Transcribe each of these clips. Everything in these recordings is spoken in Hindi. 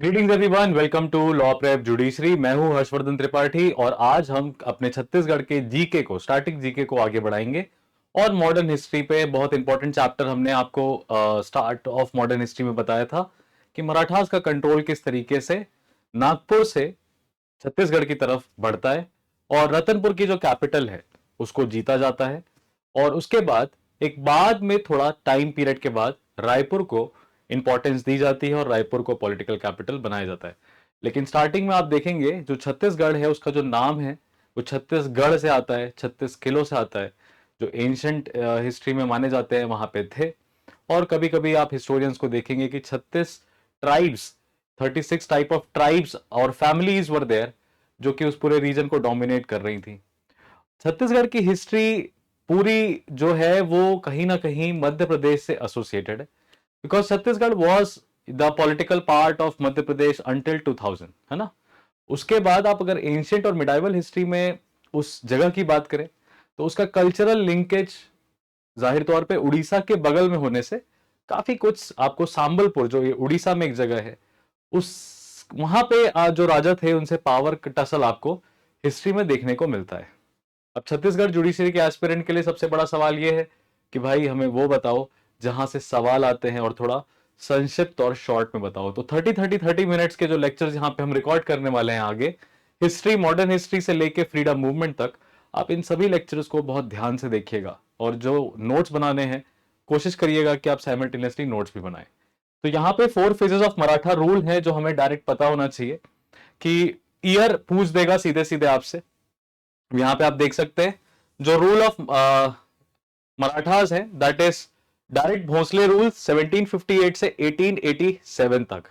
Greetings everyone, welcome to law prep judiciary. मैं हूं हर्षवर्धन त्रिपाठी और आज हम अपने छत्तीसगढ़ के जीके को, स्टैटिक जीके को आगे बढ़ाएंगे और मॉडर्न हिस्ट्री पे बहुत इंपॉर्टेंट चैप्टर हमने आपको स्टार्ट ऑफ मॉडर्न हिस्ट्री में बताया था कि मराठास का कंट्रोल किस तरीके से नागपुर से छत्तीसगढ़ की तरफ बढ़ता है और रतनपुर की जो कैपिटल है उसको जीता जाता है। और उसके बाद एक बाद में थोड़ा टाइम पीरियड के बाद रायपुर को इंपॉर्टेंस दी जाती है और रायपुर को पॉलिटिकल कैपिटल बनाया जाता है। लेकिन स्टार्टिंग में आप देखेंगे जो छत्तीसगढ़ है उसका जो नाम है वो छत्तीसगढ़ से आता है, 36 किलो से आता है, जो एंशंट हिस्ट्री में माने जाते हैं वहां पे थे। और कभी कभी आप हिस्टोरियंस को देखेंगे कि 36 ट्राइब्स, 36 टाइप ऑफ ट्राइब्स और फैमिलीज वर देयर जो कि उस पूरे रीजन को डोमिनेट कर रही थी। छत्तीसगढ़ की हिस्ट्री पूरी जो है वो कहीं ना कहीं मध्य प्रदेश से एसोसिएटेड है, because Chhattisgarh was the political part of Madhya Pradesh until 2000, है ना। उसके बाद आप अगर एंशियंट और मिडाइवल हिस्ट्री में उस जगह की बात करें तो उसका कल्चरल लिंकेज जाहिर तौर पे उड़ीसा के बगल में होने से काफी कुछ आपको सांबलपुर, जो ये उड़ीसा में एक जगह है, उस वहां पे जो राजा थे उनसे पावर टसल आपको हिस्ट्री में देखने को मिलता है। अब छत्तीसगढ़ जुडिशरी के एस्पिरेंट के लिए सबसे बड़ा सवाल यह है कि भाई हमें वो बताओ जहां से सवाल आते हैं और थोड़ा संक्षिप्त और शॉर्ट में बताओ। तो 30 मिनट्स के जो लेक्चर्स यहाँ पे हम रिकॉर्ड करने वाले हैं आगे, हिस्ट्री, मॉडर्न हिस्ट्री से लेके फ्रीडम मूवमेंट तक, आप इन सभी लेक्चर्स को बहुत ध्यान से देखिएगा और जो नोट्स बनाने हैं कोशिश करिएगा कि आप साइमल्टेनियसली नोट्स भी बनाएं। तो यहाँ पे 4 फेजेस ऑफ मराठा रूल है जो हमें डायरेक्ट पता होना चाहिए कि ईयर पूछ देगा सीधे सीधे आपसे। यहाँ पे आप देख सकते हैं जो रूल ऑफ मराठास है that is direct Bhosle rule 1758 से 1887 तक।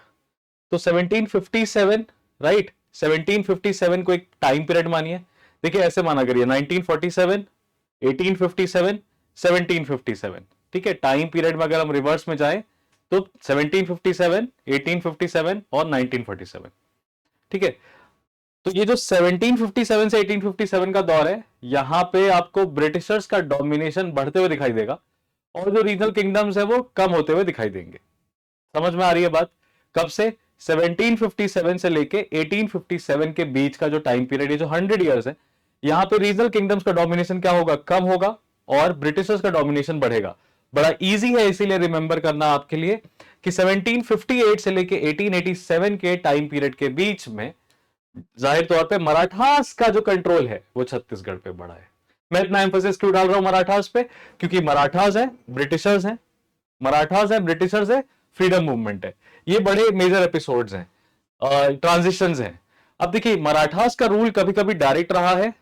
तो 1757, राइट, 1757 को एक टाइम पीरियड मानिए। देखिए ऐसे माना करिए 1947, 1857, 1757, ठीक है। टाइम पीरियड में अगर हम रिवर्स में जाएं तो 1757, 1857 और 1947, ठीक है। तो ये जो 1757 से 1857 का दौर है, यहां पे आपको ब्रिटिशर्स का डोमिनेशन बढ़ते हुए दिखाई देगा और जो रीजनल किंगडम्स है वो कम होते हुए दिखाई देंगे। समझ में आ रही है बात? कब से? 1757 से लेके 1857 के बीच का जो टाइम पीरियड है, जो 100 इयर्स है, यहां पे रीजनल किंगडम्स का डोमिनेशन क्या होगा? कम होगा और ब्रिटिशर्स का डोमिनेशन बढ़ेगा। बड़ा इजी है इसीलिए रिमेंबर करना आपके लिए कि 1758 से लेके 1887 के टाइम पीरियड के बीच में जाहिर तौर पे मराठास का जो कंट्रोल है वो छत्तीसगढ़ पे बढ़ा है। मैं इतना एम्फोसिस क्यों डाल रहा हूं मराठास पे? क्योंकि मराठास है, ब्रिटिशर्स हैं, मराठास है, ब्रिटिशर्स है, फ्रीडम मूवमेंट है, ये बड़े मेजर एपिसोड्स हैं, ट्रांजिशंस हैं। अब देखिए मराठास का रूल कभी कभी डायरेक्ट रहा है,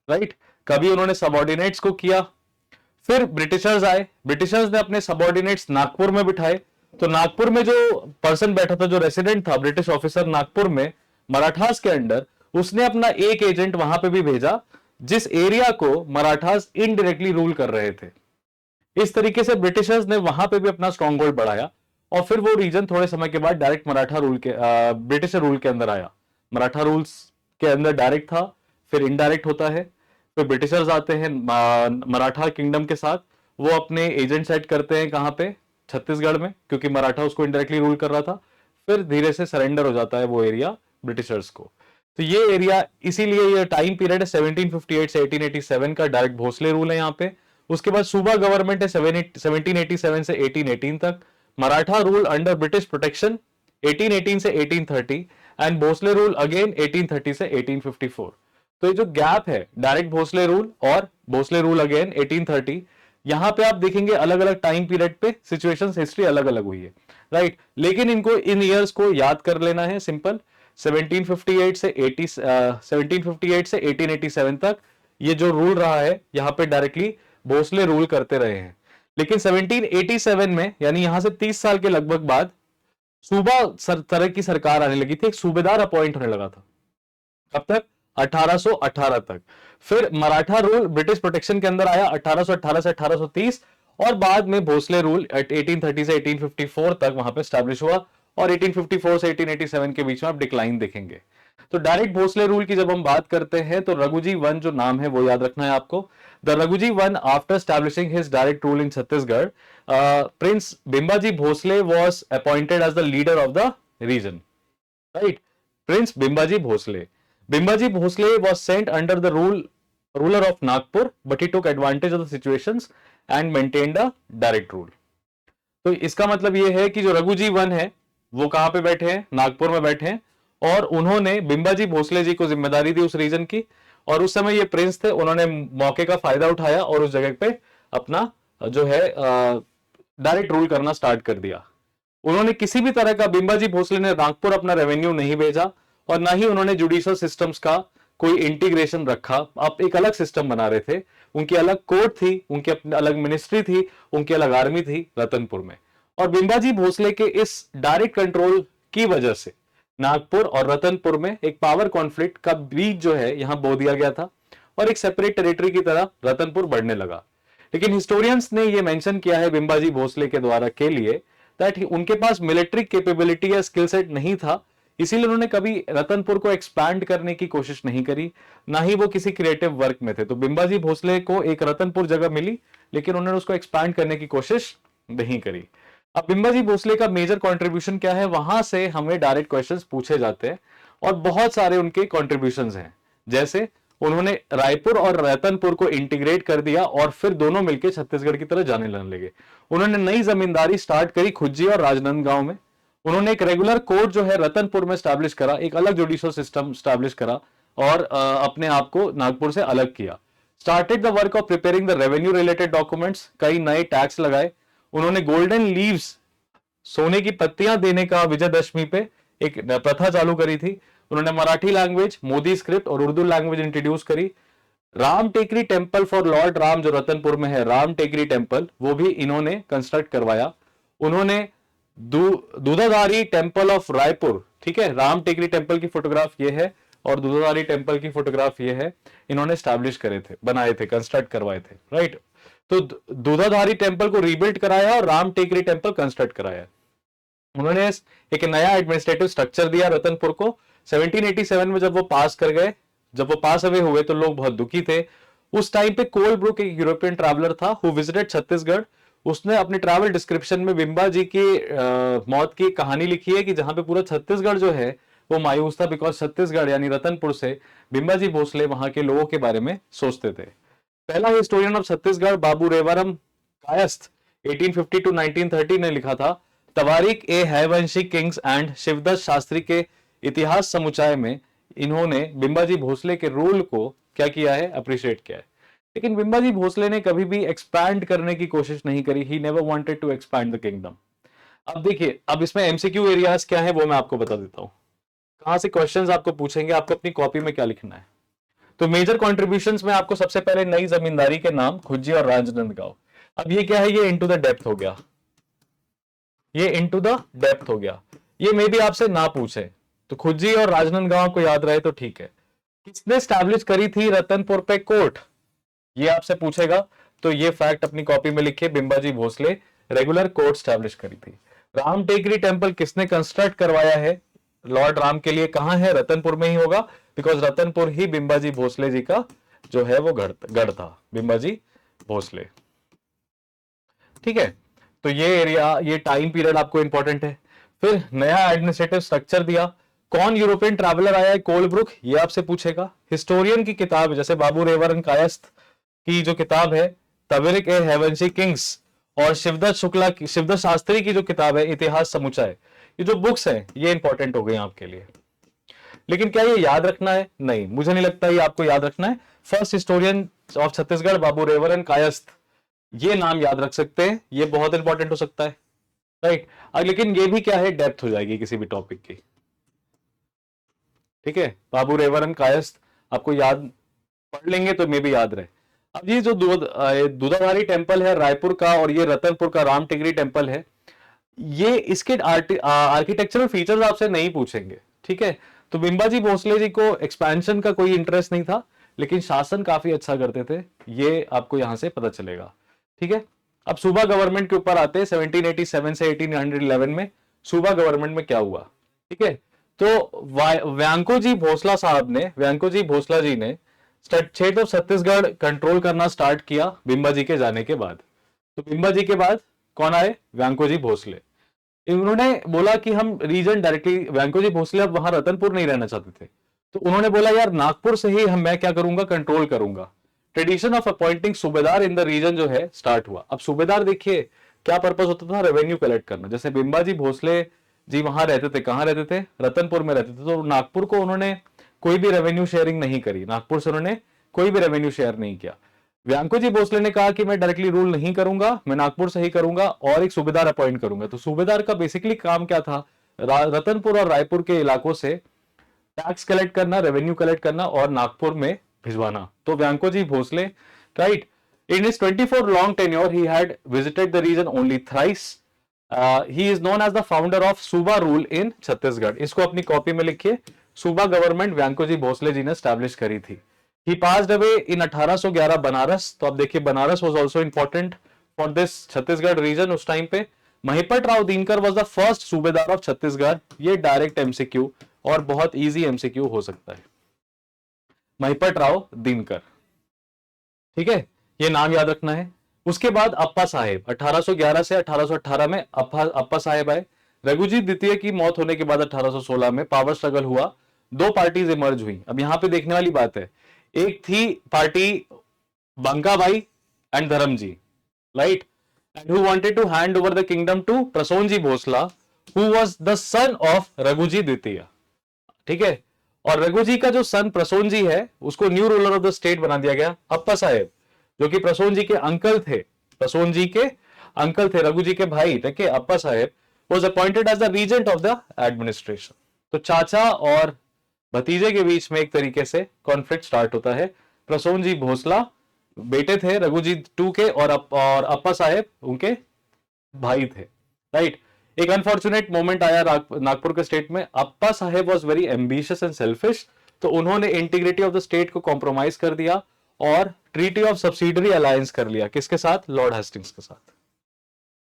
राइट, कभी उन्होंने सबऑर्डिनेट्स को किया, फिर ब्रिटिशर्स आए, ब्रिटिशर्स ने अपने सबऑर्डिनेट्स नागपुर में बिठाए। तो नागपुर में जो पर्सन बैठा था, जो रेसिडेंट था, ब्रिटिश ऑफिसर नागपुर में मराठास के अंडर, उसने अपना एक एजेंट वहां पे भी भेजा जिस एरिया को मराठास इनडायरेक्टली रूल कर रहे थे। इस तरीके से ब्रिटिशर्स ने वहां पे भी अपना स्ट्रॉन्ग होल्ड बढ़ाया और फिर वो रीजन थोड़े समय के बाद डायरेक्ट मराठा रूल के, ब्रिटिश रूल के अंदर आया। मराठा रूल्स के अंदर डायरेक्ट था, फिर इनडायरेक्ट होता है, फिर ब्रिटिशर्स आते हैं मराठा किंगडम के साथ, वो अपने एजेंट सेट करते हैं कहां पे? छत्तीसगढ़ में, क्योंकि मराठा उसको इनडायरेक्टली रूल कर रहा था। फिर धीरे से सरेंडर हो जाता है वो एरिया ब्रिटिशर्स को। तो ये एरिया, इसीलिए ये टाइम पीरियड है 1758 से 1887 का, डायरेक्ट भोसले रूल है यहाँ पे। उसके बाद सूबा गवर्नमेंट है 1787 से 1818 तक, Maratha rule under British protection 1818 से 1830 एंड भोसले रूल अगेन 1830 से 1854। तो ये जो गैप है डायरेक्ट भोसले रूल और भोसले रूल अगेन 1830, यहां पे आप देखेंगे अलग अलग टाइम पीरियड पे सिचुएशंस, हिस्ट्री अलग अलग हुई है, राइट। लेकिन इनको इन ईयर्स को याद कर लेना है, सिंपल। 1758 से 1758 से 1887 तक ये जो रूल रहा है यहां पे डायरेक्टली भोसले रूल करते रहे हैं। लेकिन 1787 में, यानी यहां से 30 साल के लगभग बाद, सूबा तरह की सरकार आने लगी थी, एक सूबेदार अपॉइंट होने लगा था। कब तक? 1818 तक। फिर मराठा रूल ब्रिटिश प्रोटेक्शन के अंदर आया 1818 से 1830 और बाद में भोसले रूल 1830 से 1854 तक वहां पे स्टैब्लिश हुआ और 1854 से 1887 के बीच में आप डिक्लाइन देखेंगे। तो डायरेक्ट भोसले रूल की जब हम बात करते हैं तो रघुजी वन जो नाम है वो याद रखना है आपको। The Raghuji one, after establishing his direct rule in Chhattisgarh, prince Bimbaji Bhosle was appointed as the leader of the region. Right, prince Bimbaji Bhosle. Bimbaji Bhosle was sent under the ruler of Nagpur, but he took advantage of the situations and maintained a direct rule. तो इसका मतलब ये है कि जो रघुजी वन है वो कहां पे बैठे हैं, नागपुर में बैठे हैं, और उन्होंने बिंबाजी भोसले जी को जिम्मेदारी दी उस रीजन की, और उस समय ये प्रिंस थे, उन्होंने मौके का फायदा उठाया और उस जगह पे अपना जो है डायरेक्ट रूल करना स्टार्ट कर दिया. उन्होंने किसी भी तरह का, बिंबाजी भोसले ने नागपुर अपना रेवेन्यू नहीं भेजा, और ना ही उन्होंने जुडिशियल सिस्टम्स का कोई इंटीग्रेशन रखा. आप एक अलग सिस्टम बना रहे थे, उनकी अलग कोर्ट थी, उनकी अपनी अलग मिनिस्ट्री थी, उनकी अलग आर्मी थी रतनपुर में. और बिंबाजी भोसले के इस डायरेक्ट कंट्रोल की वजह से नागपुर और रतनपुर में एक पावर कॉन्फ्लिक्ट का बीज जो है यहां बो दिया गया था, और एक सेपरेट टेरिटरी की तरह रतनपुर बढ़ने लगा. लेकिन हिस्टोरियंस ने यह मेंशन किया है बिंबाजी भोसले के द्वारा के लिए दैट उनके पास मिलिट्री कैपेबिलिटी या स्किल सेट नहीं था, इसीलिए उन्होंने कभी रतनपुर को एक्सपैंड करने की कोशिश नहीं करी, ना ही वो किसी क्रिएटिव वर्क में थे. तो बिंबाजी भोसले को एक रतनपुर जगह मिली, लेकिन उन्होंने उसको एक्सपैंड करने की कोशिश नहीं करी. अब बिंबाजी भोसले का मेजर कंट्रीब्यूशन क्या है, वहां से हमें डायरेक्ट क्वेश्चंस पूछे जाते हैं, और बहुत सारे उनके कंट्रीब्यूशंस हैं. जैसे उन्होंने रायपुर और रतनपुर को इंटीग्रेट कर दिया, और फिर दोनों मिलकर छत्तीसगढ़ की तरह जाने लगने लगे. उन्होंने नई जमींदारी स्टार्ट करी खुज्जी और राजनांदगांव में. उन्होंने एक रेगुलर कोर्ट जो है रतनपुर में स्टैब्लिश करा, एक अलग जुडिशियल सिस्टम स्टैब्लिश करा, और अपने आप को नागपुर से अलग किया. Started the work of preparing the revenue related documents, कई नए टैक्स लगाए. उन्होंने गोल्डन लीव्स, सोने की पत्तियां देने का विजयदशमी पे एक प्रथा चालू करी थी. उन्होंने मराठी लैंग्वेज, मोदी स्क्रिप्ट और उर्दू लैंग्वेज इंट्रोड्यूस करी. Ram Tekri temple for Lord Ram जो रतनपुर में है, राम टेकरी टेम्पल, वो भी इन्होंने कंस्ट्रक्ट करवाया. उन्होंने दूधाधारी टेम्पल ऑफ रायपुर, ठीक है, राम टेकरी टेम्पल की फोटोग्राफ ये है और दूधाधारी टेम्पल की फोटोग्राफ ये है, इन्होंने स्टैब्लिश करे थे, बनाए थे, कंस्ट्रक्ट करवाए थे. राइट, तो दूधाधारी टेम्पल को रीबिल्ड कराया और राम टेकरी टेम्पल कंस्ट्रक्ट कराया. उन्होंने एक नया एडमिनिस्ट्रेटिव स्ट्रक्चर दिया रतनपुर को. 1787 में जब वो पास कर गए, जब वो पास अवे हुए, तो लोग बहुत दुखी थे. उस टाइम पे कोलब्रुक एक यूरोपियन ट्रैवलर था हु विजिटेड छत्तीसगढ़. उसने अपने ट्रैवल डिस्क्रिप्शन में बिंबा जी की मौत की कहानी लिखी है कि जहां पे पूरा छत्तीसगढ़ जो है वो मायूस था, बिकॉज छत्तीसगढ़ यानी रतनपुर से बिंबा जी भोसले वहां के लोगों के बारे में सोचते थे. पहला historian of Chhattisgarh Babu Rewaram Kayasth 1850 to 1930 ने लिखा था, तवारीख ए हैवंशी किंग्स एंड शिवदत्त शास्त्री के इतिहास समुच्चय में इन्होंने बिंबाजी भोसले के रूल को क्या किया है, अप्रिशिएट किया है. लेकिन बिंबाजी भोसले ने कभी भी एक्सपैंड करने की कोशिश नहीं करी. He never wanted to expand the kingdom. अब देखिए, अब इसमें एमसीक्यू एरियाज क्या है वो मैं आपको बता देता हूं. कहां से क्वेश्चंस आपको पूछेंगे, आपको अपनी कॉपी में क्या लिखना है. तो मेजर कॉन्ट्रीब्यूशंस में आपको सबसे पहले नई जमींदारी के नाम खुज्जी और राजनांदगांव. अब ये क्या है, ये इनटू द डेप्थ हो गया, ये इनटू द डेप्थ हो गया. ये मे भी आपसे ना पूछे, तो खुज्जी और राजनांदगांव को याद रहे तो ठीक है. किसने स्टैब्लिश करी थी रतनपुर पे कोर्ट, ये आपसे पूछेगा, तो ये फैक्ट अपनी कॉपी में लिखिए, Bimbaji Bhosle regular court establish करी थी. राम टेकरी टेम्पल किसने कंस्ट्रक्ट करवाया है लॉर्ड राम के लिए, कहां है, रतनपुर में ही होगा, बिकॉज रतनपुर ही बिंबाजी भोसले जी का जो है वो गढ़ था, बिंबाजी भोसले. ठीक है, तो ये एरिया, ये टाइम पीरियड आपको इंपॉर्टेंट है. फिर नया एडमिनिस्ट्रेटिव स्ट्रक्चर दिया. कौन यूरोपियन ट्रैवलर आया है, कोलब्रुक, ये आपसे पूछेगा. हिस्टोरियन की किताब जैसे बाबू रेवरन कायस्थ की जो किताब है तवेरिक ए हेवंशी किंग्स, और शिवदत्त शास्त्री की जो किताब है इतिहास समुच्चय, ये जो बुक्स हैं ये इंपॉर्टेंट हो गई आपके लिए. लेकिन क्या ये याद रखना है, नहीं, मुझे नहीं लगता ये आपको याद रखना है. फर्स्ट हिस्टोरियन ऑफ छत्तीसगढ़ बाबू रेवरन कायस्थ, ये नाम याद रख सकते हैं, ये बहुत इंपॉर्टेंट हो सकता है. राइट, लेकिन ये भी क्या है, डेप्थ हो जाएगी किसी भी टॉपिक की. ठीक है, बाबू रेवरन कायस्थ आपको याद, पढ़ लेंगे तो मे भी याद रहे. अब ये जो दूधाधारी टेम्पल है रायपुर का, और ये रतनपुर का राम टेकरी टेम्पल है, ये इसके आर्किटेक्चरल फीचर्स आपसे नहीं पूछेंगे. ठीक है, तो बिंबाजी भोसले जी को एक्सपेंशन का कोई इंटरेस्ट नहीं था, लेकिन शासन काफी अच्छा करते थे, ये आपको यहां से पता चलेगा. ठीक है, अब सूबा गवर्नमेंट के ऊपर आते हैं. 1787 से 1811 में सूबा गवर्नमेंट में क्या हुआ. ठीक है, तो व्यांको जी भोसला साहब ने, व्यांको जी भोसला जी ने स्टेट ऑफ छत्तीसगढ़ कंट्रोल करना स्टार्ट किया बिंबा जी के जाने के बाद. तो बिंबा जी के बाद कौन आए, व्यांको जी भोसले. उन्होंने बोला कि हम रीजन डायरेक्टली, वैंको जी भोसले अब वहां रतनपुर नहीं रहना चाहते थे, तो उन्होंने बोला यार नागपुर से ही मैं क्या करूंगा, कंट्रोल करूंगा। ट्रेडिशन ऑफ अपॉइंटिंग सूबेदार इन द रीजन जो है स्टार्ट हुआ। अब सूबेदार देखिए क्या पर्पस होता था, रेवेन्यू कलेक्ट करना। जैसे बिंबाजी भोसले जी वहां रहते थे, कहां रहते थे, रतनपुर में रहते थे, तो नागपुर को उन्होंने कोई भी रेवेन्यू शेयरिंग नहीं करी, नागपुर से उन्होंने कोई भी रेवेन्यू शेयर नहीं किया। व्यांको जी भोसले ने कहा कि मैं डायरेक्टली रूल नहीं करूंगा, मैं नागपुर से ही करूंगा और एक सूबेदार अपॉइंट करूंगा। तो सूबेदार का बेसिकली काम क्या था, रतनपुर और रायपुर के इलाकों से टैक्स कलेक्ट करना, रेवेन्यू कलेक्ट करना और नागपुर में भिजवाना। तो व्यांको जी Bhosale, right, in his 24 long tenure he had visited the region only thrice. He is known as the founder of suba rule in Chhattisgarh. इसको अपनी कॉपी में लिखिए, सूबा गवर्नमेंट व्यांको जी भोसले जी ने स्टैब्लिश करी थी। He passed away in 1811 Banaras. तो अब देखिए Banaras was also important for this Chhattisgarh region उस टाइम पे। Mahipat Rao Dinkar was the first subedar of Chhattisgarh. ये डायरेक्ट एमसीक्यू और बहुत इजी एमसीक्यू हो सकता है, महिपत राव दिनकर, ठीक है, ये नाम याद रखना है। उसके बाद अप्पा साहेब, 1811 से 1818 में अप्पा साहेब आए। रघुजी द्वितीय की मौत होने के बाद 1816 में पावर स्ट्रगल हुआ, दो पार्टीज इमर्ज हुई। अब यहां पे देखने वाली बात है, एक थी party Bankabai and Dharmaji, right, and who wanted to hand over the kingdom to Prasonji Bhonsla who was the son of Raghuji द्वितीय, ठीक है। और रघु जी का जो सन प्रसून जी है उसको new ruler of the state बना दिया गया, अप्पा साहेब, जो कि प्रसून जी के अंकल थे, प्रसून जी के अंकल थे, रघु जी के भाई थे के Appa Saheb was appointed as the regent of the administration. तो चाचा और भतीजे के बीच में एक तरीके से कॉन्फ्लिक्ट स्टार्ट होता है। प्रसून जी भोसला बेटे थे रघु जी टू के और अप्पा साहेब उनके भाई थे, राइट। एक अनफॉर्चुनेट मोमेंट आया नागपुर के स्टेट में, Appa Saheb was very ambitious and selfish, तो उन्होंने इंटीग्रिटी ऑफ द स्टेट को कॉम्प्रोमाइज कर दिया और ट्रीटी ऑफ सब्सिडरी अलायंस कर लिया। किसके साथ, लॉर्ड हेस्टिंग्स के साथ।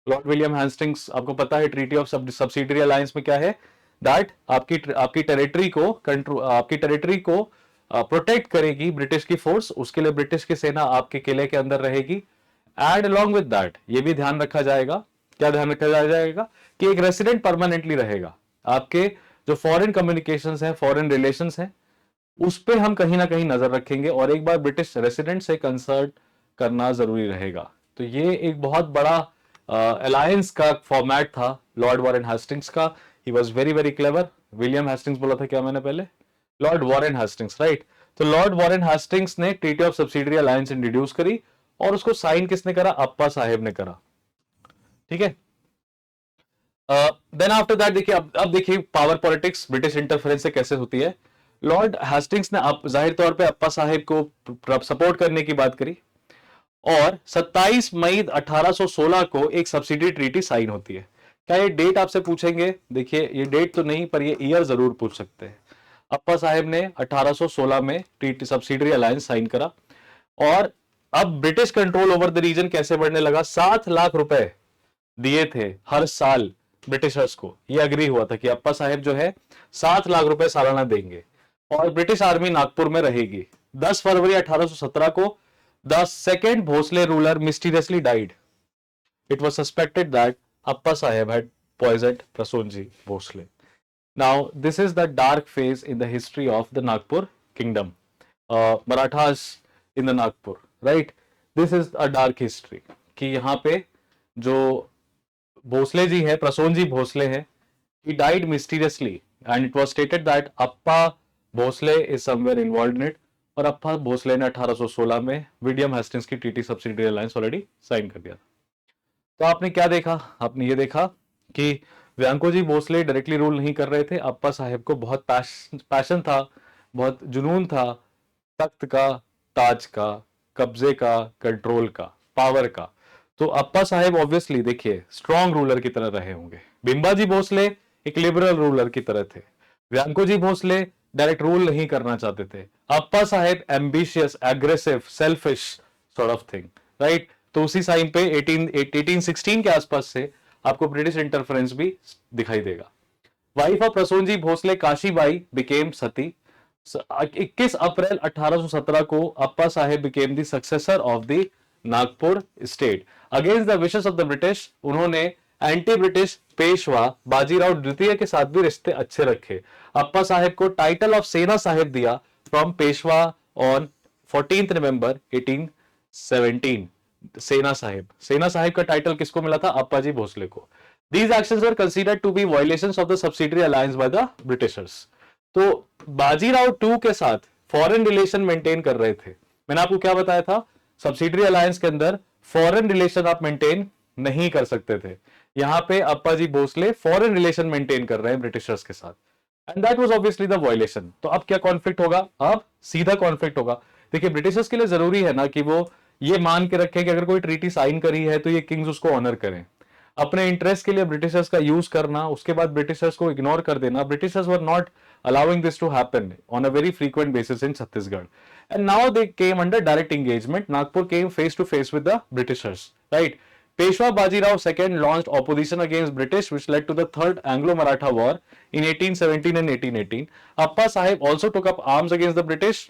लॉर्ड विलियम हेस्टिंग्स, आपको पता है ट्रीटी ऑफ सब्सिडरी अलायंस में क्या है, दैट आपकी टेरिटरी को आपकी टेरिटरी को प्रोटेक्ट करेगी ब्रिटिश की फोर्स, उसके लिए ब्रिटिश की सेना आपके किले के अंदर रहेगी। एंड अलोंग विद दैट ये भी ध्यान रखा जाएगा, क्या ध्यान रखा जाएगा कि एक रेसिडेंट परमानेंटली रहेगा। आपके जो फॉरेन कम्युनिकेशंस हैं, फॉरेन रिलेशंस हैं, उस पे हम कहीं ना कहीं नजर रखेंगे और एक बार ब्रिटिश रेसिडेंट से कंसल्ट करना जरूरी रहेगा। तो ये एक बहुत बड़ा अलायंस का फॉर्मेट था लॉर्ड वॉरेन हेस्टिंग्स का। He was very very clever. William Hastings बोला था क्या मैंने पहले, लॉर्ड वॉरेन हेस्टिंग्स, राइट। तो लॉर्ड वॉरेन हेस्टिंग्स ने treaty of subsidiary alliance introduce करी और उसको साइन किसने करा, अप्पा साहेब ने करा, ठीक है। देन आफ्टर दैट देखिए, अब देखिए पावर पॉलिटिक्स ब्रिटिश इंटरफेरेंस से कैसे होती है। लॉर्ड हेस्टिंग्स ने जाहिर तौर पे अप्पा साहेब को सपोर्ट करने की बात करी और 27 मई 1816 को एक सब्सिडी ट्रीटी साइन होती है। क्या ये डेट आपसे पूछेंगे, देखिए ये डेट तो नहीं पर ये ईयर जरूर पूछ सकते हैं। अप्पा साहेब ने 1816 में ट्रीटी सब्सिडरी अलायंस साइन करा और अब British control over the region कैसे बढ़ने लगा। 7 लाख रुपए दिए थे हर साल ब्रिटिशर्स को, ये अग्री हुआ था कि अप्पा साहेब जो है 7 लाख रुपए सालाना देंगे और ब्रिटिश आर्मी नागपुर में रहेगी। 10 फरवरी 1817 को the second Bhosale ruler mysteriously died. It was suspected that Appa Saheb had poisoned Prasunji Bhosale. Now this is the dark phase in the history of the Nagpur kingdom, Marathas in the Nagpur, right. This is a dark history कि यहाँ पे जो भोसले जी है, प्रसून जी भोसले हैं, he died mysteriously and it was stated that Appa Bhosle is somewhere involved in it। और अप्पा भोसले ने 1816 में विलियम हेस्टिंग्स की treaty subsidiary alliance already sign कर दिया था। तो आपने क्या देखा, आपने ये देखा कि व्यांको जी भोसले डायरेक्टली रूल नहीं कर रहे थे, अप्पा साहेब को बहुत पैशन था, बहुत जुनून था तख्त का, ताज का, कब्जे का, कंट्रोल का, पावर का। तो अप्पा साहेब ऑब्वियसली देखिए स्ट्रॉन्ग रूलर की तरह रहे होंगे। बिंबाजी भोसले एक लिबरल रूलर की तरह थे। व्यांको जी भोसले डायरेक्ट रूल नहीं करना चाहते थे। Appa Saheb ambitious, aggressive, selfish sort of thing, right. तो उसी टाइम पे 1816 के आसपास से आपको ब्रिटिश इंटरफेरेंस भी दिखाई देगा। Wife of Prasoon ji Bhosle Kashibai became sati. 21 April 1817 को Appa Saheb became the successor of the Nagpur state against the wishes of the British. उन्होंने एंटी ब्रिटिश पेशवा बाजीराव द्वितीय के साथ भी रिश्ते अच्छे रखे। अप्पा साहेब को टाइटल ऑफ सेना साहेब दिया फ्रॉम पेशवा ऑन 14 नवंबर 1817। सेना साहेब का टाइटल किसको मिला था? अप्पा जी भोसले को। These actions were considered to be violations of the subsidiary alliance by the Britishers। तो बाजीराव टू के साथ फॉरेन रिलेशन मेंटेन कर रहे थे। मैंने आपको क्या बताया था? सब्सिडरी अलायंस के अंदर फॉरेन रिलेशन आप मेंटेन नहीं कर सकते थे। यहां पे Appa ji Bhosle foreign relation maintain कर रहे हैं ब्रिटिशर्स के साथ, and that was obviously the violation. तो अब क्या कॉन्फ्लिक्ट होगा? अब सीधा कॉन्फ्लिक्ट होगा। देखिए, ब्रिटिशर्स के लिए जरूरी है ना कि वो ये मान के रखें कि अगर कोई ट्रीटी साइन करी है तो ये किंग्स उसको ऑनर करें। अपने इंटरेस्ट के लिए ब्रिटिशर्स का यूज करना, उसके बाद ब्रिटिशर्स को इग्नोर कर देना, Britishers were not allowing this to happen on a very frequent basis in Chhattisgarh. And now they came under direct engagement. Nagpur came face to face with the Britishers, right? Peshwa Bajirao II launched opposition against British, which led to the Third Anglo-Maratha War in 1817 and 1818. Appa Sahib also took up arms against the British.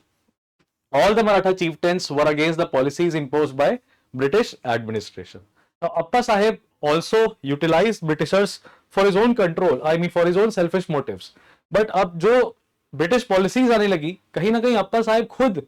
All the Maratha chieftains were against the policies imposed by British administration. Now, Appa Sahib also utilized Britishers for his own control, I mean for his own selfish motives. But अब जो ब्रिटिश पॉलिसीज आने लगी, कहीं ना कहीं अप्पा साहब खुद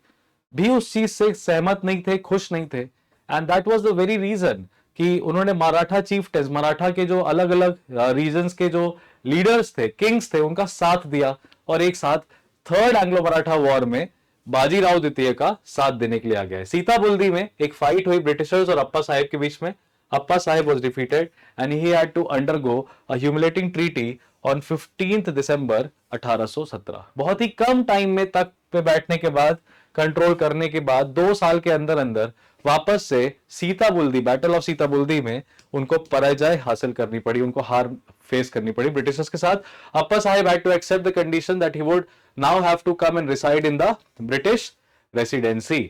भी उस चीज से सहमत नहीं थे, खुश नहीं थे, and that was the very reason कि उन्होंने मराठा चीफ्टेंस, मराठा के जो अलग अलग रीजन्स के जो लीडर्स थे, किंग्स थे, उनका साथ दिया और एक साथ थर्ड एंग्लो मराठा वॉर में बाजीराव द्वितीय का साथ देने के लिए आ गया। सीताबुल्दी में एक फाइट हुई ब्रिटिशर्स और अप्पा साहब के बीच में। अप्पा साहब was defeated and he had to undergo a humiliating treaty on 15th दिसंबर 1817। बहुत ही कम टाइम में तक पे बैठने के बाद, कंट्रोल करने के बाद 2 साल के अंदर अंदर वापस से सीताबुल्दी, बैटल ऑफ सीताबुल्दी में उनको पराजय हासिल करनी पड़ी, उनको हार फेस करनी पड़ी ब्रिटिशर्स के साथ। अप्पा साहब had to accept the condition that he would now have to come and reside in the British residency।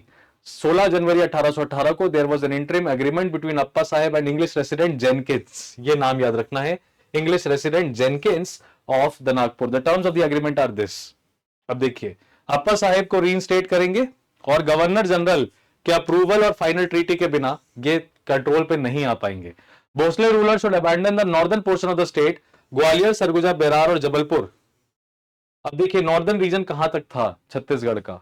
16 जनवरी 1818 को there was an interim agreement between Appa Sahab and English resident Jenkins. ये नाम याद रखना है, English resident Jenkins of the Nagpur. The terms of the agreement are this. अब देखिए, अप्पा साहब को रीइंस्टेट करेंगे और गवर्नर जनरल के अप्रूवल और फाइनल ट्रीटी के बिना ये कंट्रोल पे नहीं आ पाएंगे। Bhosle ruler should abandon the northern portion of the state, Gwalior, Surguja, Berar और जबलपुर। अब देखिए, नॉर्दर्न रीजन कहां तक था छत्तीसगढ़ का?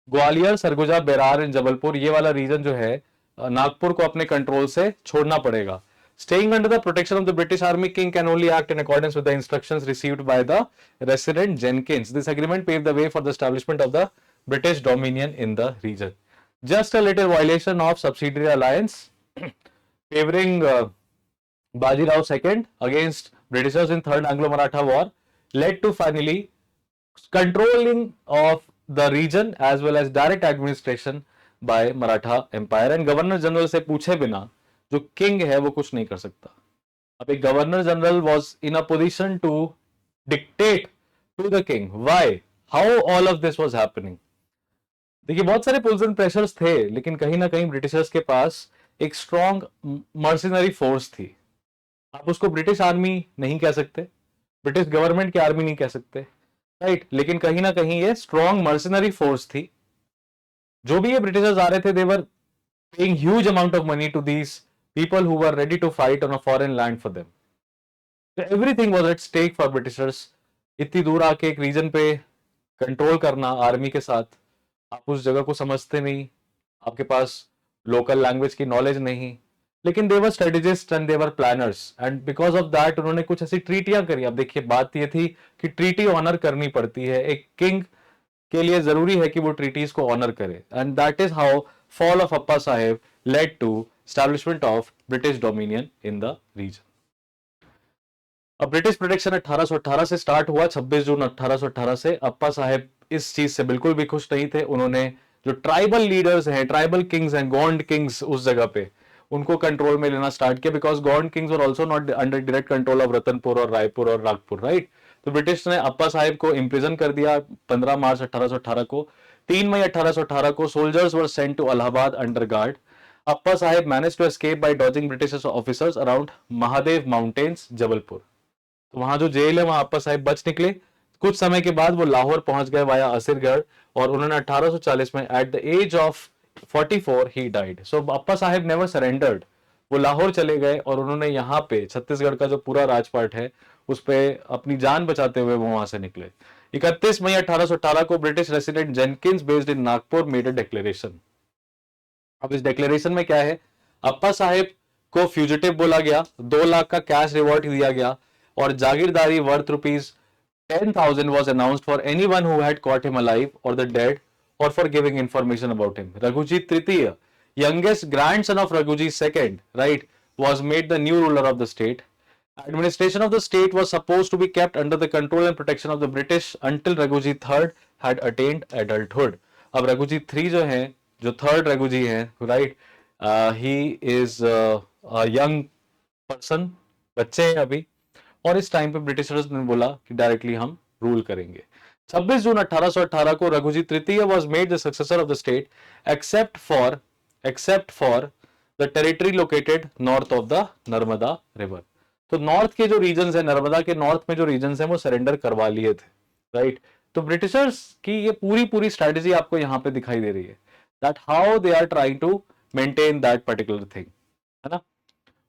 ग्वालियर, सरगुजा, बेरार एंड जबलपुर, ये वाला रीजन जो है नागपुर को अपने कंट्रोल से छोड़ना पड़ेगा। Staying under the protection of the British Army, King can only act in accordance with the instructions received by the resident Jenkins. This agreement paved the way for the establishment of the British dominion in the region. Just a little violation of subsidiary alliance favoring Bajirao II against Britishers in Third Anglo-Maratha War led to finally controlling of the region as well as direct administration by Maratha Empire। and governor general से पूछे बिना जो किंग है वो कुछ नहीं कर सकता। अब एक governor general was in a position to dictate to the king why, how all of this was happening। देखिए, बहुत सारे पुल्स एंड प्रेशर्स थे, लेकिन कहीं ना कहीं ब्रिटिशर्स के पास एक स्ट्रॉन्ग मर्सिनरी फोर्स थी। आप उसको ब्रिटिश आर्मी नहीं कह सकते, ब्रिटिश गवर्नमेंट की आर्मी नहीं कह सकते, राइट, लेकिन कहीं ना कहीं ये स्ट्रॉन्ग मर्सिनरी फोर्स थी। जो भी ये ब्रिटिशर्स आ रहे थे, they were paying huge amount of money to these people who were ready to fight on a foreign land for them. Everything was at stake for Britishers. इतनी दूर आके एक रीजन पे कंट्रोल करना आर्मी के साथ, आप उस जगह को समझते नहीं, आपके पास लोकल लैंग्वेज की नॉलेज नहीं, लेकिन they were strategist and they were planners, and because of that उन्होंने कुछ ऐसी ट्रीटियां करी। अब देखिए, बात ये थी कि ट्रीटी ऑनर करनी पड़ती है, एक किंग के लिए जरूरी है कि वो ट्रीटीज को ऑनर करे, and that is how fall of Appa Sahib led to establishment of British dominion in the region. अब ब्रिटिश प्रोटेक्शन 1818 से स्टार्ट हुआ। 26 जून 1818 से अप्पा साहेब इस चीज से बिल्कुल भी खुश नहीं थे। उन्होंने जो ट्राइबल लीडर्स हैं, ट्राइबल किंग्स हैं, गोंड किंग्स उस जगह पे, उनको कंट्रोल में लेना स्टार्ट किया, because Gond Kings were also not under direct control of Ratanpur और रायपुर और नागपुर, राइट। तो ब्रिटिश ने अप्पा साहेब को इम्प्रिजन कर दिया 15 मार्च 1818 को। 3 मई 1818 को soldiers were sent to Allahabad under guard. Appa Sahib manage to escape by dodging British officers around Mahadev mountains, Jabalpur. तो वहां जो जेल है, वहां अप्पा साहेब बच निकले। कुछ समय के बाद वो लाहौर पहुंच गए वाया असीरगढ़, और उन्होंने 1840 में at the age of 44 he died. So Appa Sahib never surrendered वो लाहौर चले गए और उन्होंने यहाँ पे छत्तीसगढ़ का जो पूरा राजपाट है उस पे अपनी जान बचाते हुए वो वहां से निकले। 31 मई 1818 को British resident Jenkins based in Nagpur made a declaration. अब इस डिक्लेरेशन में क्या है, अप्पा साहेब को फ्यूजिटिव बोला गया, 2 लाख का कैश रिवॉर्ड दिया गया और जागीरदारी worth ₹10,000 was announced for anyone who had caught him alive or the dead or for giving information about him. Raghujit Tritiya, youngest grandson of Raghujit II, right, was made the new ruler of the state. Administration of the state was supposed to be kept under the control and protection of the British until Raghujit III had attained adulthood. अब Raghujit III जो है, जो थर्ड रघुजी है, right, he is young person, बच्चे हैं अभी, और इस टाइम पे ब्रिटिशर्स ने बोला कि डायरेक्टली हम रूल करेंगे। 26 जून 1818 को रघुजी तृतीय was made the successor of the state except for the territory located north of the Narmada river. तो नॉर्थ के जो रीजन्स है, नर्मदा के नॉर्थ में जो रीजन्स है वो सरेंडर करवा लिए थे, राइट। तो ब्रिटिशर्स की ये पूरी स्ट्रेटेजी आपको यहाँ पे दिखाई दे रही है, that how they are trying to maintain that particular thing, है ना।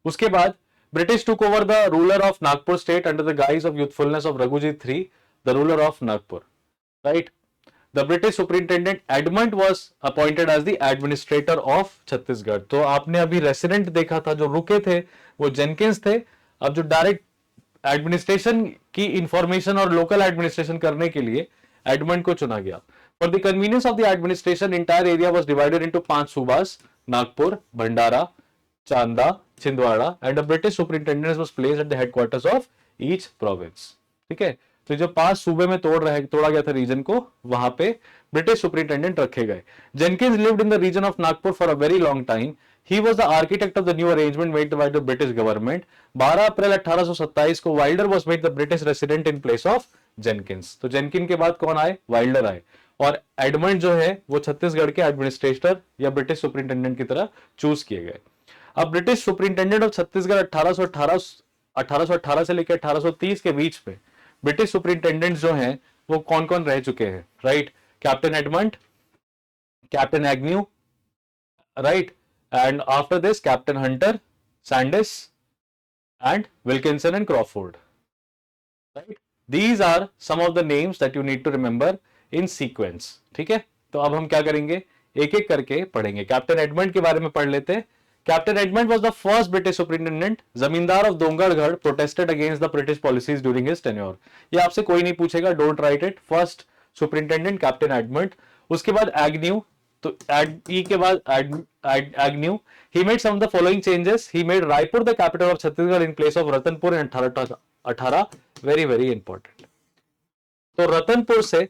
उसके बाद British took over the ruler of Nagpur state under the guise of youthfulness of Raghujit III, the ruler of Nagpur. Right? The British superintendent Edmund was appointed as the administrator of Chhattisgarh. तो आपने अभी रेसिडेंट देखा था, जो रुके थे वो जेनकिंस थे। अब जो डायरेक्ट एडमिनिस्ट्रेशन की इंफॉर्मेशन और लोकल एडमिनिस्ट्रेशन करने के लिए एडमंड को चुना गया। For the convenience of the administration entire area was divided into 5 subas, Nagpur, Bhandara, Chanda, Chhindwara, and a British superintendent was placed at the headquarters of each province. ठीक है, तो जो 5 सूबे में तोड़ा गया था रीजन को, वहां पे ब्रिटिश सुपरिंटेंडेंट रखे गए। Jenkins lived in the region of Nagpur for a very long time. He was the architect of the new arrangement made by the British government. 12 अप्रैल 1827 को Wilder was made the British resident in place of Jenkins. तो जेनकिन के बाद कौन आए? वाइल्डर आए, और एडमंड जो है वो छत्तीसगढ़ के एडमिनिस्ट्रेटर या ब्रिटिश सुपरिंटेंडेंट की तरह चूज किए गए। अब ब्रिटिश सुपरिंटेंडेंट ऑफ छत्तीसगढ़ 1818 से लेकर 1830 के बीच में ब्रिटिश सुपरिंटेंडेंट जो हैं वो कौन कौन रह चुके हैं, right? Captain Edmund, captain Agnew, right, and after this captain Hunter, Sandys and Wilkinson and Crawford, right. These are some of the names that you need to remember in sequence. ठीक है, तो अब हम क्या करेंगे, एक एक करके पढ़ेंगे। कैप्टन एडमंड के बारे में पढ़ लेते हैं। Captain Edmund was the first British superintendent. जमींदार of Dongargarh protested against the British policies during his tenure. ये आपसे कोई नहीं पूछेगा, don't write it. First superintendent Captain Edmund. उसके बाद Agnew, तो E के बाद Agnew. He made some of the following changes. He made Raipur the capital of Chhattisgarh in place of Ratanpur in 1818. Very very important. तो रतनपुर से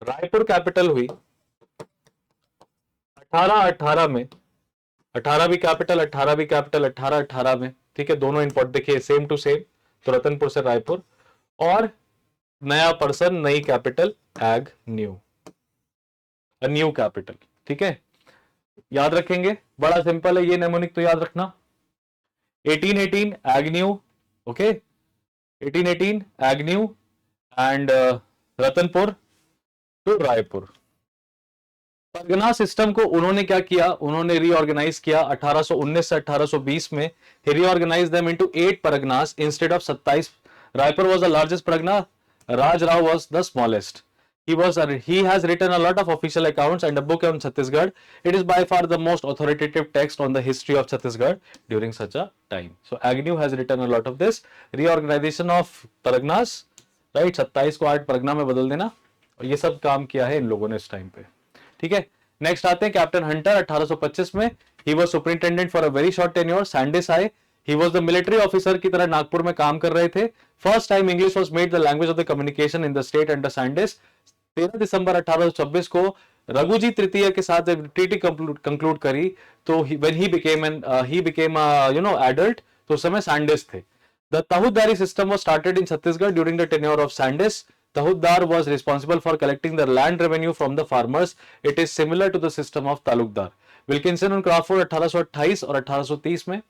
रायपुर कैपिटल हुई 1818 में। 18 भी कैपिटल, 18 भी कैपिटल, 1818 में। ठीक है, दोनों इंपॉर्टेंट, देखिए सेम टू सेम। तो रतनपुर से रायपुर, और नया पर्सन, नई कैपिटल एग्न्यू, न्यू कैपिटल। ठीक है, याद रखेंगे, बड़ा सिंपल है ये नेमोनिक, तो याद रखना। 1818 Agnew, okay, 1818 Agnew and Ratanpur to Raipur. Pargana system को उन्होंने क्या किया, उन्होंने रीऑर्गेनाइज किया 1819 से 1820 में। he reorganized them into 8 parganas instead of 27. Raipur was the largest pargana, Raj Rao was the smallest. He has written a lot of official accounts and a book on Chhattisgarh. It is by far the most authoritative text on the history of Chhattisgarh during such a time. So Agnew has written a lot of this reorganization of parganas, right? 27 को 8 परगना में बदल देना, और ये सब काम किया है इन लोगों ने इस टाइम पे। ठीक है, नेक्स्ट आते हैं कैप्टन हंटर 1825 में। He was superintendent for a very short tenure. Sandys आए, he was the military officer की तरह नागपुर में काम कर रहे थे। First time English was made the language of the communication in the state under Sandys. 13 दिसंबर 1826 को रघुजी तृतीय के साथ जब ट्रीटी कंक्लूड करी, तो व्हेन ही बिकेम एडल्ट, तो उस समय सैंडिस थे। The Tahuddari system was started in Chhattisgarh during the tenure of Sandys. Tahuddar was responsible for collecting the land revenue from the farmers. It is similar to the system of Talukdar. Wilkinson and Crawford 1828 और 1830 में।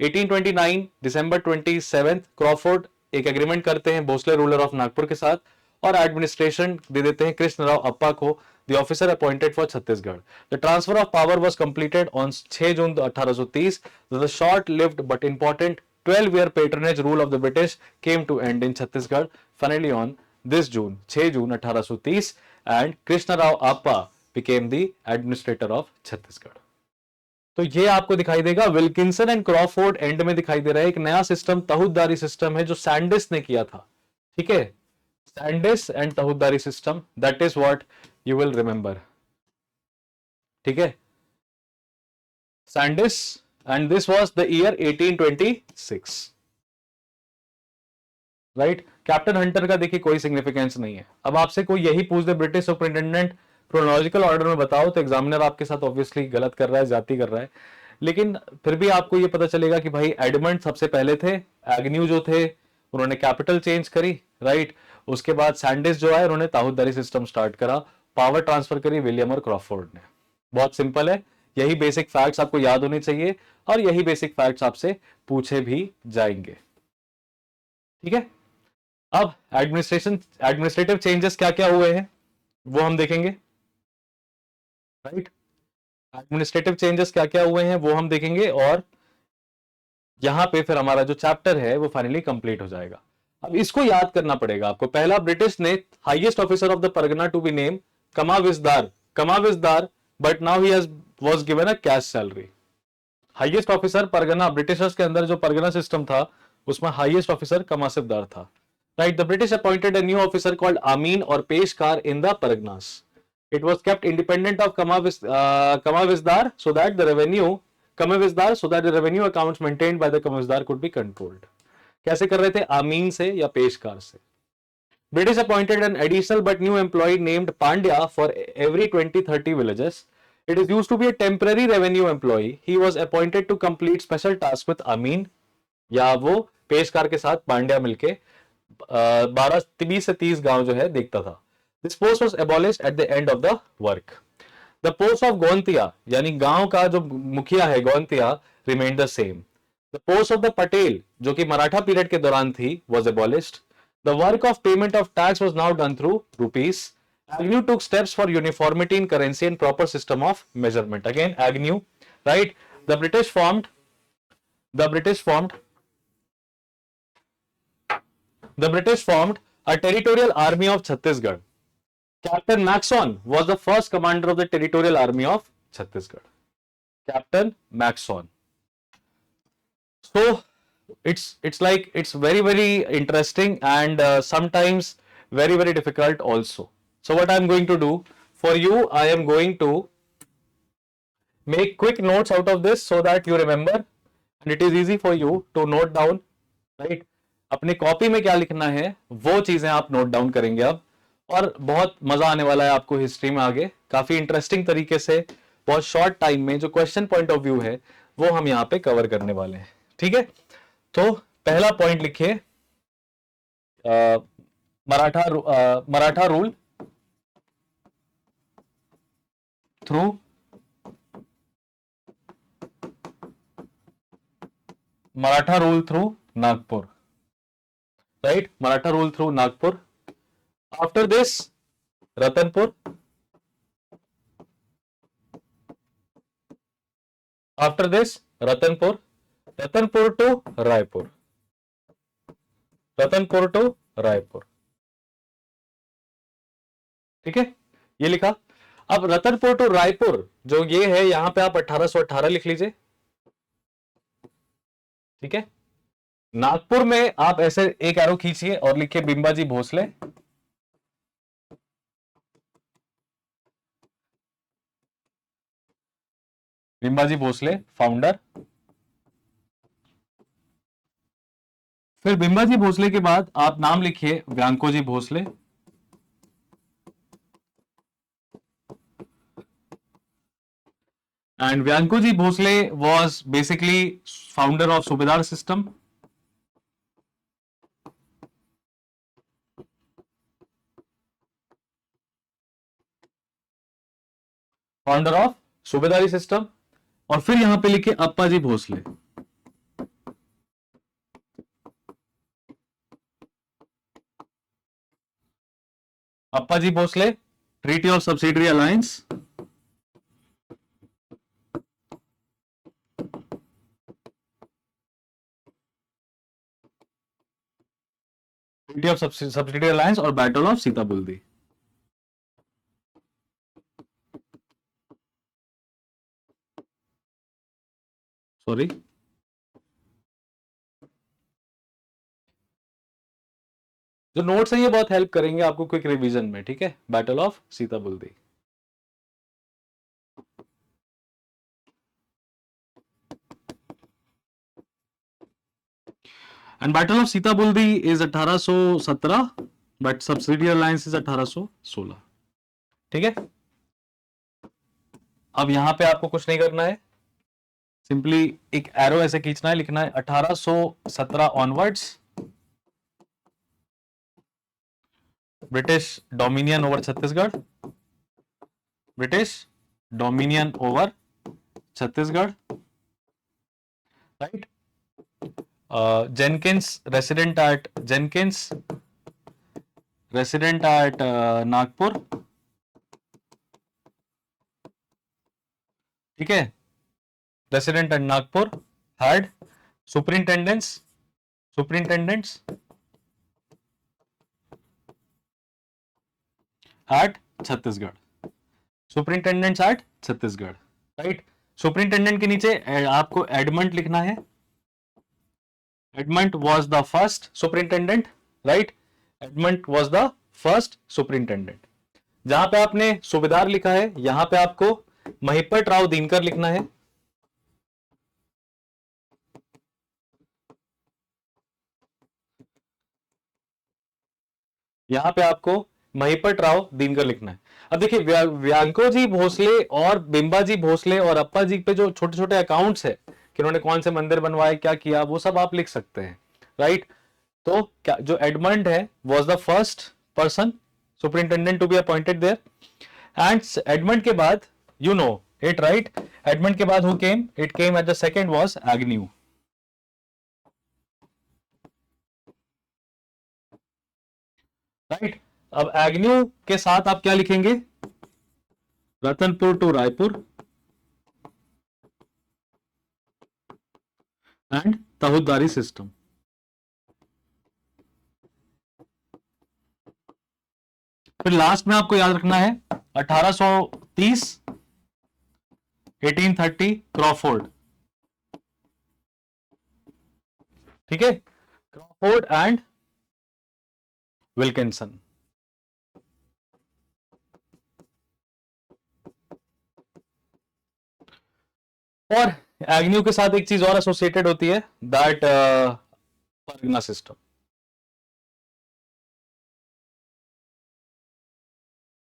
1829 दिसंबर 27 क्रॉफोर्ड एक एग्रीमेंट करते हैं भोसले रूलर ऑफ नागपुर के साथ, और एडमिनिस्ट्रेशन दे देते हैं कृष्ण राव अप्पा को, the officer appointed for Chhattisgarh. The transfer of power was completed on 6 June 1830। The short lived but important 12-year patronage rule of the British came to end in Chhattisgarh finally on this June, 6 June 1830, and Krishna Rao Appa became the administrator of Chhattisgarh। तो ये आपको दिखाई देगा, विल्किंसन एंड क्रॉफोर्ड एंड में दिखाई दे रहा है। एक नया सिस्टम तहूदारी सिस्टम है जो सैंडिस ने किया था, ठीक है, Sandys and Tahuddari system, that is what you will remember, ठीक है, Sandys, and this was the year 1826, right. Captain Hunter का देखिए कोई सिग्निफिकेंस नहीं है। अब आपसे कोई यही पूछ दे ब्रिटिश सुपरिंटेंडेंट क्रोनोलॉजिकल ऑर्डर में बताओ, तो एग्जामिनर आपके साथ ऑब्वियसली गलत कर रहा है, जाती कर रहा है, लेकिन फिर भी आपको ये पता चलेगा कि भाई एडमंड सबसे पहले थे, एग्न्यू जो थे उन्होंने कैपिटल चेंज करी, राइट, उसके बाद सैंडिस जो है उन्होंने ताहूदारी सिस्टम स्टार्ट करा, पावर ट्रांसफर करी विलियम और क्रॉफोर्ड ने। बहुत सिंपल है, यही बेसिक फैक्ट्स आपको याद होने चाहिए और यही बेसिक फैक्ट्स आपसे पूछे भी जाएंगे, ठीक है। अब एडमिनिस्ट्रेटिव चेंजेस क्या क्या हुए हैं वो हम देखेंगे, राइट, एडमिनिस्ट्रेटिव चेंजेस क्या क्या हुए हैं वो हम देखेंगे, और यहां पे फिर हमारा जो चैप्टर है वो फाइनली कंप्लीट हो जाएगा। अब इसको याद करना पड़ेगा आपको। पहला, ब्रिटिश ने highest officer of the pargana to be name Kamavisdar, but now he was given a cash salary. Highest officer pargana, Britishers के अंदर जो परगना सिस्टम था उसमें हाईएस्ट ऑफिसर कमासिबदार था, right. The British appointed a new officer called Amin और Peshkar in the parganas. It was kept independent of Kamavizdar so that the revenue accounts maintained by the Kamavizdar could be controlled. कैसे कर रहे थे? आमीन से या पेशकार से। British appointed an additional but new employee named Pandya for every 20-30 villages. It is used to be a temporary revenue employee. He was appointed to complete special tasks with Amin, या वो पेशकार के साथ पांड्या मिलके 20 से 30 गांव जो है देखता था। This post was abolished at the end of the work. The post of Gontia, यानी गांव का जो मुखिया है Gontia, remained the same. The post of the Patel, जो कि मराठा पीरियड के दौरान थी, was abolished. The work of payment of tax was now done through rupees. Agnew took steps for uniformity in currency and proper system of measurement. Again, Agnew, right? The British formed a territorial army of Chhattisgarh. Captain Maxon was the first commander of the territorial army of Chhattisgarh. Captain Maxon. So it's very interesting and sometimes very difficult also. So what I am going to do for you, I am going to make quick notes out of this so that you remember and it is easy for you to note down, right? अपनी कॉपी में क्या लिखना है वो चीजें आप नोट डाउन करेंगे अब, और बहुत मजा आने वाला है आपको हिस्ट्री में आगे, काफी इंटरेस्टिंग तरीके से बहुत शॉर्ट टाइम में जो क्वेश्चन पॉइंट ऑफ व्यू है वो हम यहाँ पे कवर करने वाले हैं, ठीक है। तो पहला पॉइंट लिखिए, Maratha rule through Nagpur, right, Maratha rule through Nagpur. After this, Ratanpur. After this, Ratanpur to Raipur. ठीक है, ये लिखा। अब रतनपुर टू रायपुर जो ये है, यहां पे आप 1818 लिख लीजिए, ठीक है। नागपुर में आप ऐसे एक एरो खींचिए और लिखिए बिंबाजी भोसले। बिंबाजी भोसले फाउंडर। फिर बिंबाजी भोसले के बाद आप नाम लिखिए Vyankoji Bhosle. And Vyankoji Bhosle was basically founder of Subedar system. Founder of Subedari system. और फिर यहां पे लिखे Appaji Bhosle. Appaji Bhosle, treaty of subsidiary alliance, treaty of subsidiary alliance और बैटल ऑफ सीताबुल्दी। सॉरी, जो नोट्स हैं ये बहुत हेल्प करेंगे आपको क्विक रिवीजन में, ठीक है। Battle of Sitabuldi, and battle of Sitabuldi is 1817, but subsidy alliance is 1816, ठीक है। अब यहां पे आपको कुछ नहीं करना है, सिंपली एक एरो ऐसे खींचना है, लिखना है 1817 onwards British dominion over Chhattisgarh, British dominion over Chhattisgarh, right. Jenkins resident at Nagpur, ठीक है। Resident at Nagpur had superintendents at Chhattisgarh, superintendents at Chhattisgarh, right. Superintendent के नीचे आपको एडमंड लिखना है। Edmund was the first superintendent, right? Edmund was the first superintendent. जहां पे आपने सूबेदार लिखा है, यहां पे आपको महिपत राव दिनकर लिखना है। यहां पे आपको महिपत राव दिनकर लिखना है। अब देखिए, व्यांकोजी भोसले और बिंबाजी भोसले और अप्पा जी पे जो छोटे छोटे अकाउंट्स है कि उन्होंने कौन से मंदिर बनवाए, क्या किया, वो सब आप लिख सकते हैं, राइट। तो क्या जो एडमंड है was the first person superintendent to be appointed there, and Edmund के बाद you know it, right. Edmund के बाद who came, it came at the second was Agnew, right. अब एग्न्यू के साथ आप क्या लिखेंगे, Ratanpur to Raipur and Tahuddari system. फिर लास्ट में आपको याद रखना है 1830 1830 क्रॉफोर्ड, ठीक है। Crawford and Wilkinson. और एग्न्यू के साथ एक चीज और एसोसिएटेड होती है, दैट परगना सिस्टम,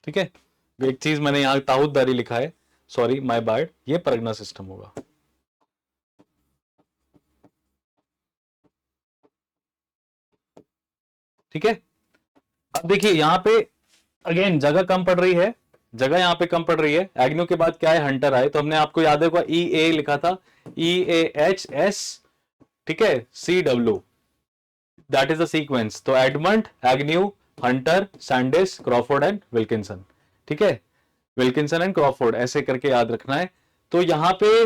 ठीक है। एक चीज मैंने यहां ताउददारी लिखा है, सॉरी माय बैड, ये परगना सिस्टम होगा, ठीक है। अब देखिए यहां पे अगेन जगह कम पड़ रही है, जगह यहां पे कम पड़ रही है। एग्न्यू के बाद क्या है, हंटर आए, तो हमने आपको याद है ई ए लिखा था, EAHS, ठीक है, CW, that is the sequence. तो Edmund, Agnew, Hunter, Sandys, Crawford and Wilkinson, ठीक है। विल्किंसन एंड क्रॉफोर्ड ऐसे करके याद रखना है। तो यहां पे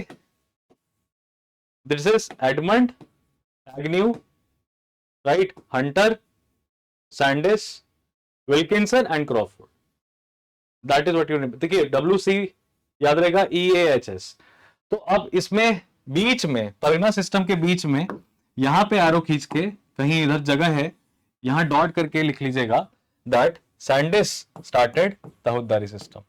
this is Edmund, Agnew, right, Hunter, Sandis, Wilkinson and Crawford, that is what you, देखिए WC याद रहेगा, EAHS। तो अब इसमें बीच में परगना सिस्टम के बीच में यहां पे एरो खींच के कहीं इधर जगह है, यहां डॉट करके लिख लीजिएगा that Sandys started Tahuddari system,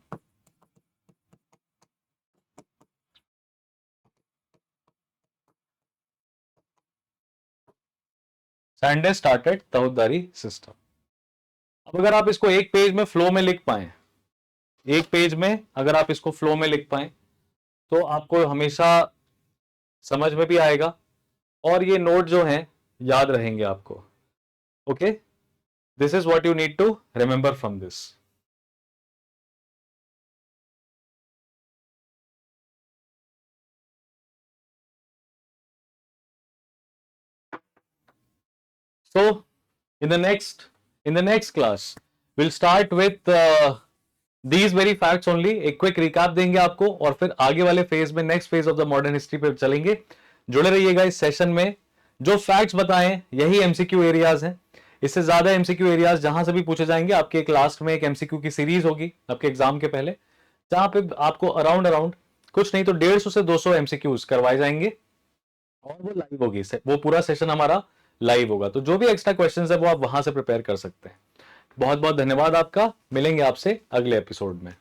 Sandys started Tahuddari system. अब अगर आप इसको एक पेज में फ्लो में लिख पाए, एक पेज में अगर आप इसको फ्लो में लिख पाए, तो आपको हमेशा समझ में भी आएगा और ये नोट जो हैं याद रहेंगे आपको, okay. This is what you need to remember from this. So in the next class will start with these very facts only. एक क्विक रिकैप देंगे आपको और फिर आगे वाले फेज में, next phase of the modern history पे चलेंगे। जुड़े रहिएगा इस सेशन में। जो फैक्ट्स बताएं यही एमसीक्यू एरियाज हैं, इससे ज्यादा एमसीक्यू एरियाज जहां से भी पूछे जाएंगे। आपके एक लास्ट में एक एमसीक्यू की सीरीज होगी आपके एग्जाम के पहले, जहां पे आपको अराउंड कुछ नहीं तो 150 से 200 एमसीक्यूज करवाए जाएंगे और वो लाइव होगी। वो पूरा सेशन हमारा लाइव होगा, तो जो भी एक्स्ट्रा क्वेश्चंस है वो आप वहां से प्रिपेयर कर सकते हैं। बहुत बहुत धन्यवाद आपका। मिलेंगे आपसे अगले एपिसोड में।